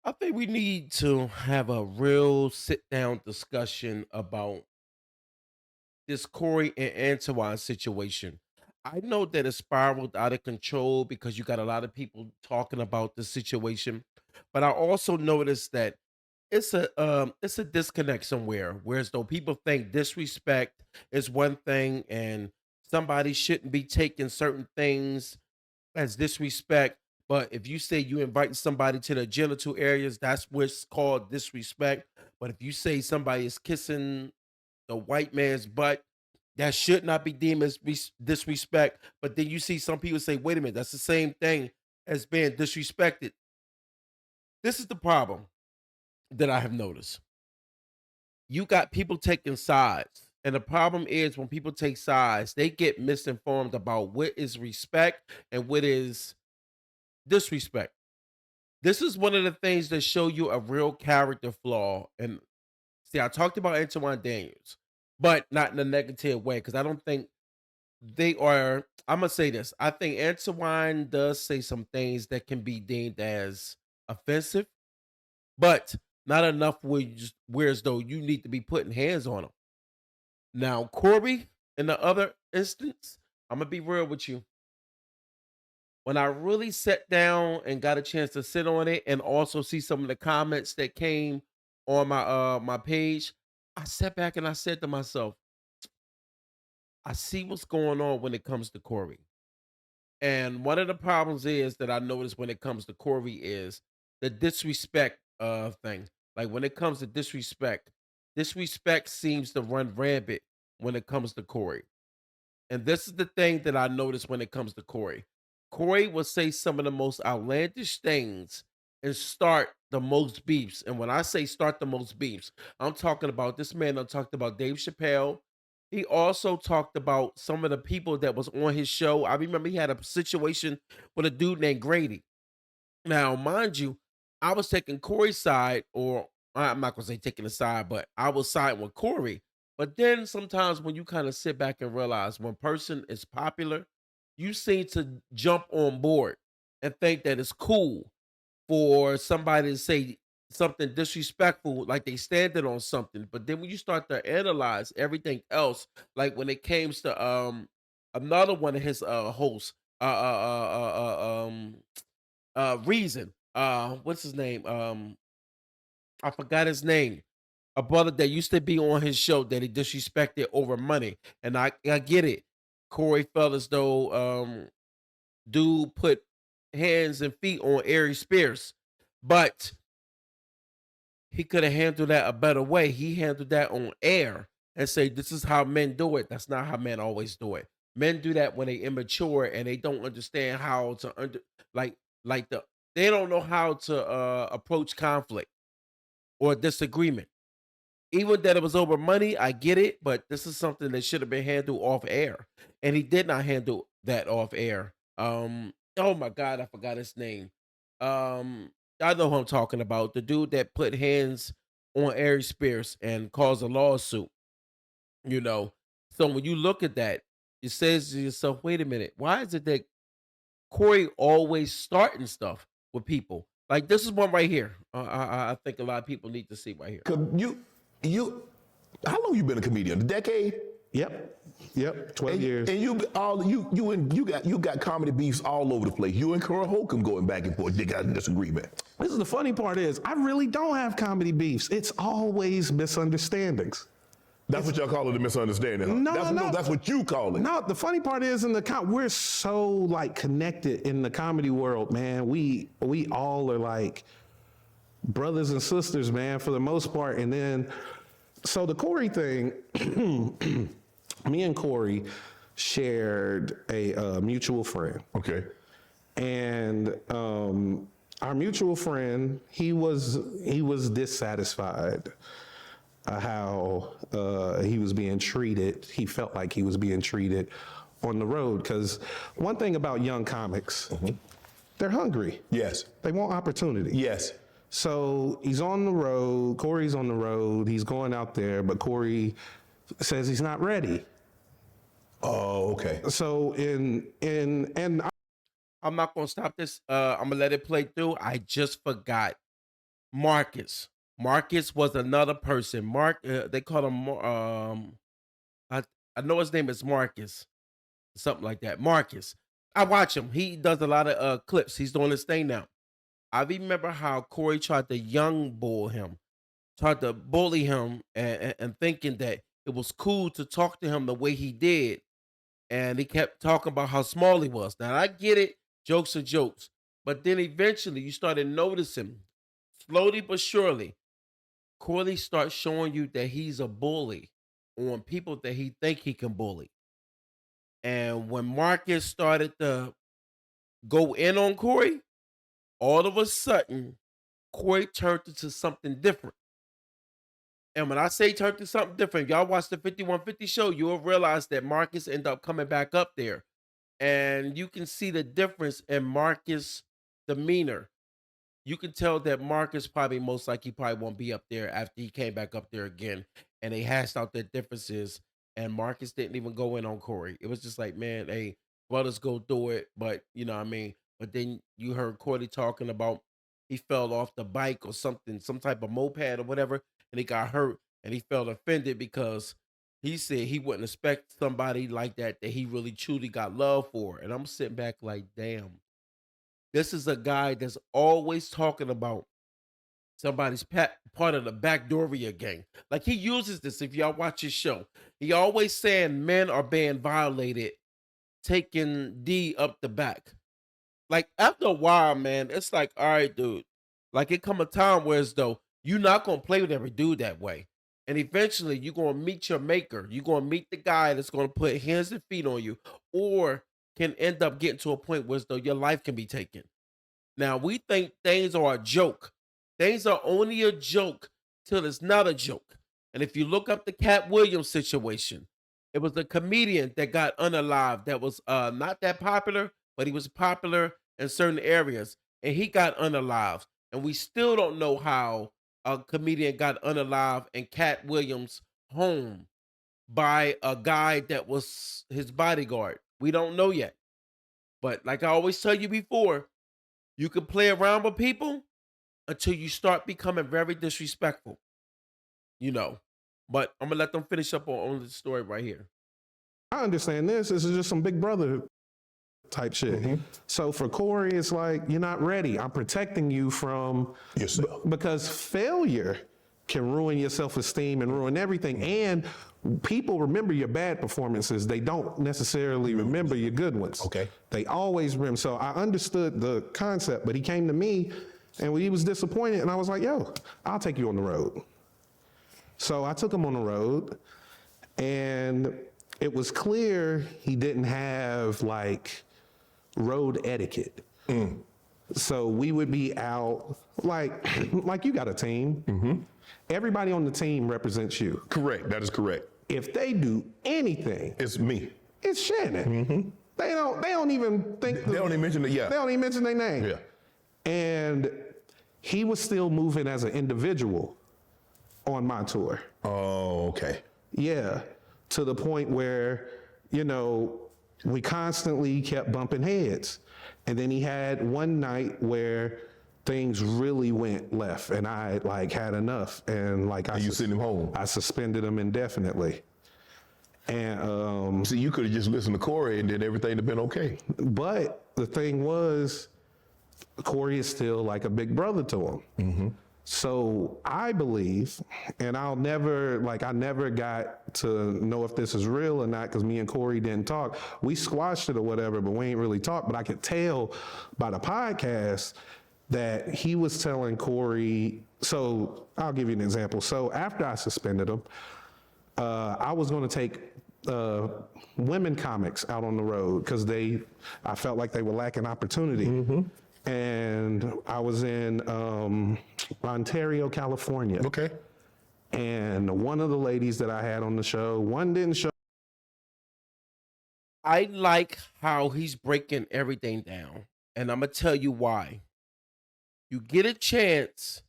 I think we need to have a real sit down discussion about this Corey and Antoine situation. I know that it spiraled out of control because you got a lot of people talking about the situation, but I also noticed that it's a disconnect somewhere. Whereas though people think disrespect is one thing and somebody shouldn't be taking certain things as disrespect. But if you say you invite somebody to the genital areas, that's what's called disrespect. But if you say somebody is kissing the white man's butt, that should not be deemed as disrespect. But then you see some people say, wait a minute, that's the same thing as being disrespected. This is the problem that I have noticed. You got people taking sides. And the problem is when people take sides, they get misinformed about what is respect and what is disrespect. This is one of the things that show you a real character flaw. And see, I talked about Antoine Daniels, but not in a negative way because I don't think they are. I'm gonna say this. I think Antoine does say some things that can be deemed as offensive, but not enough where as though you need to be putting hands on him. Now, Corey, in the other instance, I'm gonna be real with you. When I really sat down and got a chance to sit on it and also see some of the comments that came on my page, I sat back and I said to myself, I see what's going on when it comes to Corey. And one of the problems is that I notice when it comes to Corey is the disrespect thing. Like when it comes to disrespect, disrespect seems to run rampant when it comes to Corey. And this is the thing that I notice when it comes to Corey. Corey will say some of the most outlandish things and start the most beefs. And when I say start the most beefs, I'm talking about this man. I'm talking about Dave Chappelle. He also talked about some of the people that was on his show. I remember he had a situation with a dude named Grady. Now, mind you, I was taking Corey's side, or I'm not gonna say taking a side, but I was siding with Corey. But then sometimes when you kind of sit back and realize when person is popular, you seem to jump on board and think that it's cool for somebody to say something disrespectful, like they standing on something. But then when you start to analyze everything else, like when it comes to another one of his hosts, Reason. What's his name? I forgot his name. A brother that used to be on his show that he disrespected over money. And I get it. Corey felt as though dude put hands and feet on Ari Spears. But he could have handled that a better way. He handled that on air and say, "This is how men do it." That's not how men always do it. Men do that when they immature and they don't understand how to like like the they don't know how to approach conflict or disagreement. Even that it was over money, I get it, but this is something that should have been handled off air, and he did not handle that off air. Oh my god, I forgot his name. I know who I'm talking about. The dude that put hands on Ari Spears and caused a lawsuit. You know, so when you look at that, it says to yourself, "Wait a minute, why is it that Corey always starting stuff with people?" Like this is one right here. I think a lot of people need to see right here. 'Cause you, how long you been a comedian? A decade? Yep. Yep. 12 And, years. and you got comedy beefs all over the place. You and Carl Holcomb going back and forth. You got a disagreement. This is the funny part is I really don't have comedy beefs. It's always misunderstandings. That's what y'all call it, a misunderstanding. Huh? No, no. That's what you call it. No, the funny part is we're so like connected in the comedy world, man. We all are like brothers and sisters, man, for the most part. And then so the Corey thing, me and Corey shared a mutual friend. Okay. And our mutual friend, he was dissatisfied how he was being treated. He felt like he was being treated on the road because one thing about young comics, they're hungry. Yes. They want opportunity. Yes. So he's on the road. Corey's on the road. He's going out there, but Corey says he's not ready. Oh, okay. So I'm not gonna stop this. I'm gonna let it play through. I just forgot Marcus. Marcus was another person. They call him. I I know his name is Marcus, something like that. Marcus. I watch him. He does a lot of clips. He's doing his thing now. I remember how Corey tried to young bull him, tried to bully him, and thinking that it was cool to talk to him the way he did, and he kept talking about how small he was. Now I get it, jokes are jokes, but then eventually you started noticing, slowly but surely, Corley starts showing you that he's a bully on people that he think he can bully. And when Marcus started to go in on Corey, all of a sudden, Corey turned into something different. And when I say turned to something different, y'all watch the 5150 show, you'll realize that Marcus ended up coming back up there. And you can see the difference in Marcus' demeanor. You can tell that Marcus probably most likely probably won't be up there after he came back up there again, and they hashed out their differences. And Marcus didn't even go in on Corey. It was just like, man, hey, brothers go through it, but you know what I mean. But then you heard Corey talking about he fell off the bike or something, some type of moped or whatever, and he got hurt, and he felt offended because he said he wouldn't expect somebody like that he really truly got love for. And I'm sitting back like, damn, this is a guy that's always talking about somebody's part of the backdooria gang. Like he uses this. If y'all watch his show, he always saying men are being violated, taking D up the back. Like after a while, man, it's like, all right, dude. Like it come a time where as though you're not gonna play with every dude that way. And eventually you're gonna meet your maker. You're gonna meet the guy that's gonna put hands and feet on you, or can end up getting to a point where as though your life can be taken. Now we think things are a joke. Things are only a joke till it's not a joke. And if you look up the Cat Williams situation, it was a comedian that got unalived that was not that popular, but he was popular in certain areas, and he got unalived. And we still don't know how a comedian got unalived in Cat Williams' home by a guy that was his bodyguard. We don't know yet. But like I always tell you before, you can play around with people until you start becoming very disrespectful, you know. But I'm gonna let them finish up on the story right here. I understand this. This is just some big brother type shit. Mm-hmm. So for Corey, it's like, you're not ready. I'm protecting you from Yourself. because failure can ruin your self-esteem and ruin everything. And people remember your bad performances. They don't necessarily remember your good ones. Okay. They always remember. So I understood the concept, but he came to me and he was disappointed. And I was like, yo, I'll take you on the road. So I took him on the road, and it was clear he didn't have like road etiquette. So we would be out like like you got a team. Everybody on the team represents you. Correct. That is correct. If they do anything, It's me. it's Shannon. They don't even think They don't even mention it. they Yeah. don't even mention their name. Yeah. And he was still moving as an individual on my tour. Oh, okay. Yeah, to the point where, you know, we constantly kept bumping heads. And then he had one night where things really went left, and I like had enough, and like You send him home. I suspended him indefinitely. And See, you could have just listened to Corey, and then everything would have been okay. but the thing was, Corey is still like a big brother to him. So I believe, and I never got to know if this is real or not because me and Corey didn't talk. We squashed it or whatever, but we ain't really talked. But I could tell by the podcast that he was telling Corey. So I'll give you an example. So after I suspended him, I was going to take women comics out on the road because I felt like they were lacking opportunity. And I was in Ontario, California. Okay. And one of the ladies that I had on the show, one didn't show. I like how he's breaking everything down, and I'm gonna tell you why. You get a chance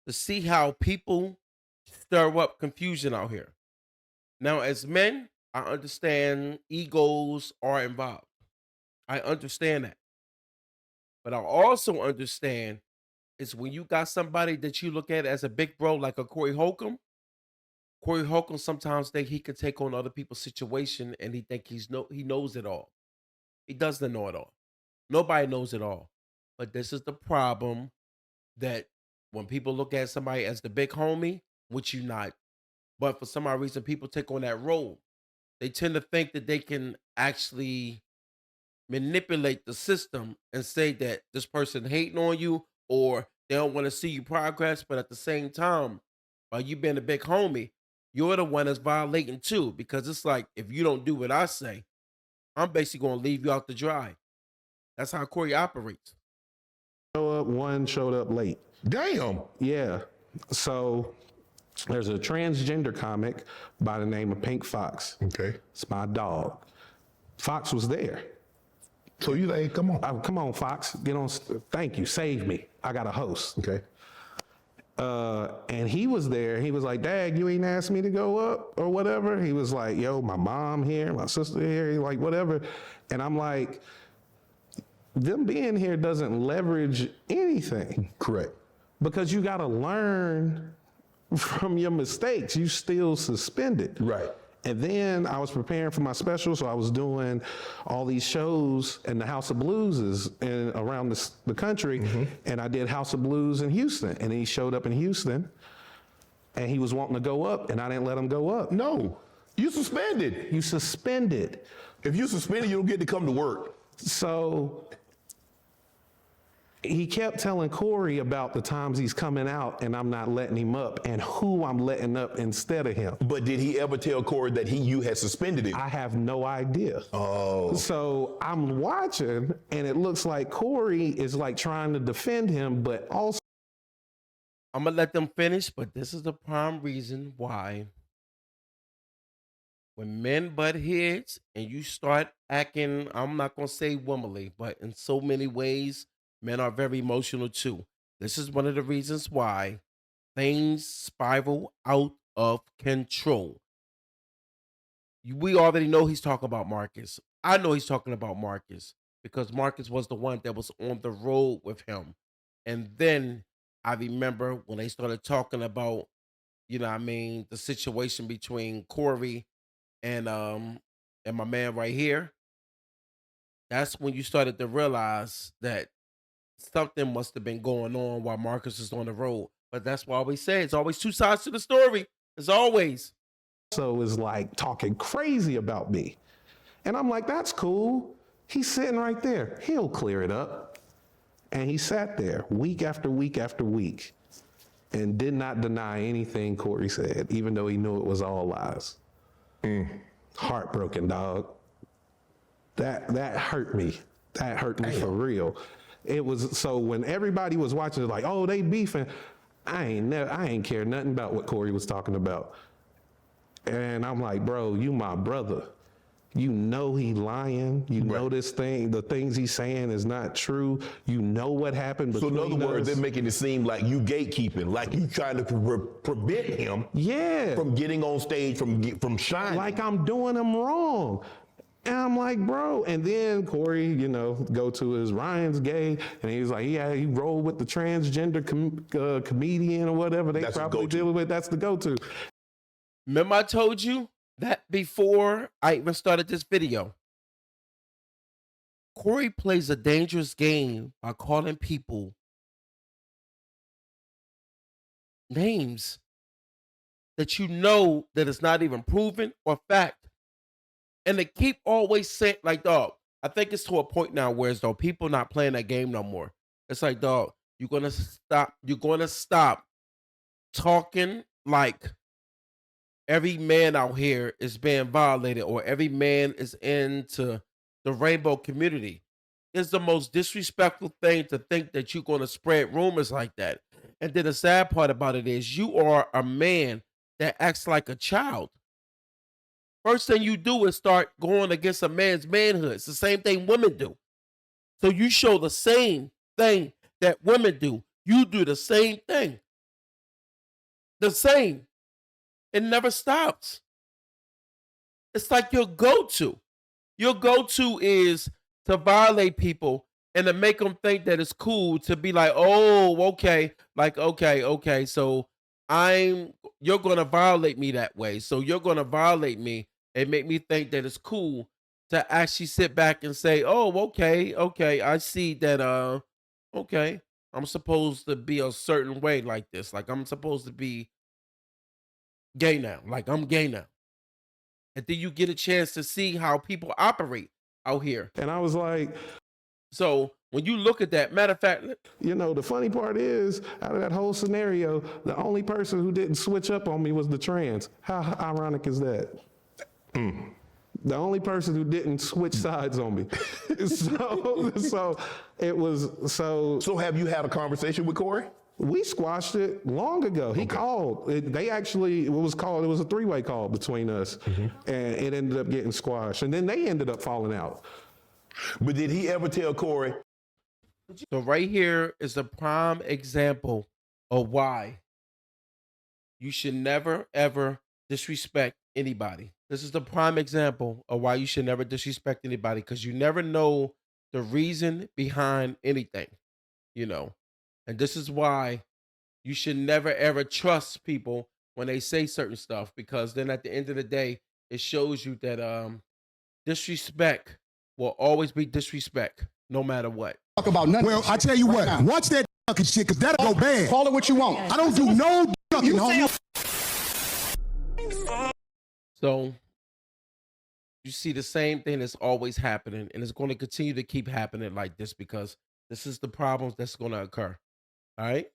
to see how people stir up confusion out here. Now, as men, I understand egos are involved. I understand that. But I also understand is when you got somebody that you look at as a big bro, like a Corey Holcomb. Corey Holcomb sometimes think he can take on other people's situation, and he knows it all. He doesn't know it all. Nobody knows it all. But this is the problem that when people look at somebody as the big homie, which you not, but for some odd reason people take on that role. They tend to think that they can actually manipulate the system and say that this person hating on you or they don't want to see you progress, but at the same time, by you being a big homie, you're the one that's violating too. Because it's like if you don't do what I say, I'm basically gonna leave you out to dry. That's how Corey operates. Show up, one showed up late. Damn. Yeah. So there's a transgender comic by the name of Pink Fox. Okay. It's my dog. Fox was there. So you like, come on. Come on, Fox, get on. Thank you, save me. I got a host. Okay. And he was there. He was like, Dad, you ain't asked me to go up or whatever. He was like, yo, my mom here, my sister here, like whatever. And I'm like, them being here doesn't leverage anything. Correct. Because you got to learn from your mistakes. You still suspended. Right. And then I was preparing for my special, so I was doing all these shows, and the House of Blues is around the country, and I did House of Blues in Houston, and he showed up in Houston, and he was wanting to go up, and I didn't let him go up. No. You suspended. You suspended. If you suspended, you don't get to come to work. So he kept telling Corey about the times he's coming out and I'm not letting him up and who I'm letting up instead of him. But did he ever tell Corey that you had suspended him? I have no idea. Oh. So I'm watching and it looks like Corey is like trying to defend him, but also I'm gonna let them finish, but this is the prime reason why when men butt heads and you start acting, I'm not gonna say womanly, but in so many ways, men are very emotional too. This is one of the reasons why things spiral out of control. We already know he's talking about Marcus. I know he's talking about Marcus because Marcus was the one that was on the road with him. And then I remember when they started talking about, the situation between Corey and my man right here. That's when you started to realize that something must have been going on while Marcus is on the road. But that's why we say it's always two sides to the story. As always. is like talking crazy about me. And I'm like, that's cool. He's sitting right there. He'll clear it up. And he sat there week after week after week and did not deny anything Corey said, even though he knew it was all lies. Heartbroken, dog. That hurt me. That hurt me for real. It was so when everybody was watching, it like, oh, they beefing. I ain't care nothing about what Corey was talking about. And I'm like, bro, you my brother. You know he lying. You know the things he's saying is not true. You know what happened So between in other words, us. they're making it seem like you gatekeeping, like you trying to prevent him from getting on stage, from shining. Like I'm doing him wrong. And I'm like, bro. And then Corey, go to his Ryan's gay, and he's like, yeah, he rolled with the transgender comedian or whatever they probably dealing with. That's the go-to. Remember I told you that before I even started this video. Corey plays a dangerous game by calling people names that that it's not even proven or fact. And they keep always saying, like, dog, I think it's to a point now where it's, though, people not playing that game no more. It's like, dog, you're going to stop talking like every man out here is being violated or every man is into the rainbow community. It's the most disrespectful thing to think that you're going to spread rumors like that. And then the sad part about it is you are a man that acts like a child. First thing you do is start going against a man's manhood. It's the same thing women do. So you show the same thing that women do. You do the same thing. The same. It never stops. It's like your go-to. Your go-to is to violate people and to make them think that it's cool to be like, oh, okay, like, okay, so you're gonna violate me that way. So you're gonna violate me and make me think that it's cool to actually sit back and say, oh, okay, I see that okay, I'm supposed to be a certain way like this. Like I'm supposed to be gay now. Like I'm gay now. And then you get a chance to see how people operate out here. And I was like, So when you look at that, matter of fact, you know, the funny part is, out of that whole scenario, the only person who didn't switch up on me was the trans. How ironic is that? The only person who didn't switch sides on me. So it was so. So have you had a conversation with Corey? We squashed it long ago. He called. They actually, it was a three-way call between us, and it ended up getting squashed. And then they ended up falling out. But did he ever tell Corey? so right here is a prime example of why you should never ever disrespect anybody. This is the prime example of why you should never disrespect anybody because you never know the reason behind anything, you know. And this is why you should never ever trust people when they say certain stuff because then at the end of the day, it shows you that disrespect will always be disrespect no matter what. Talk about nothing. Well, I tell you what, watch that fucking shit, because that'll go bad. Call it what you want. I don't do no fucking homie. So you see the same thing that's always happening, and it's going to continue to keep happening like this because this is the problems that's going to occur. All right.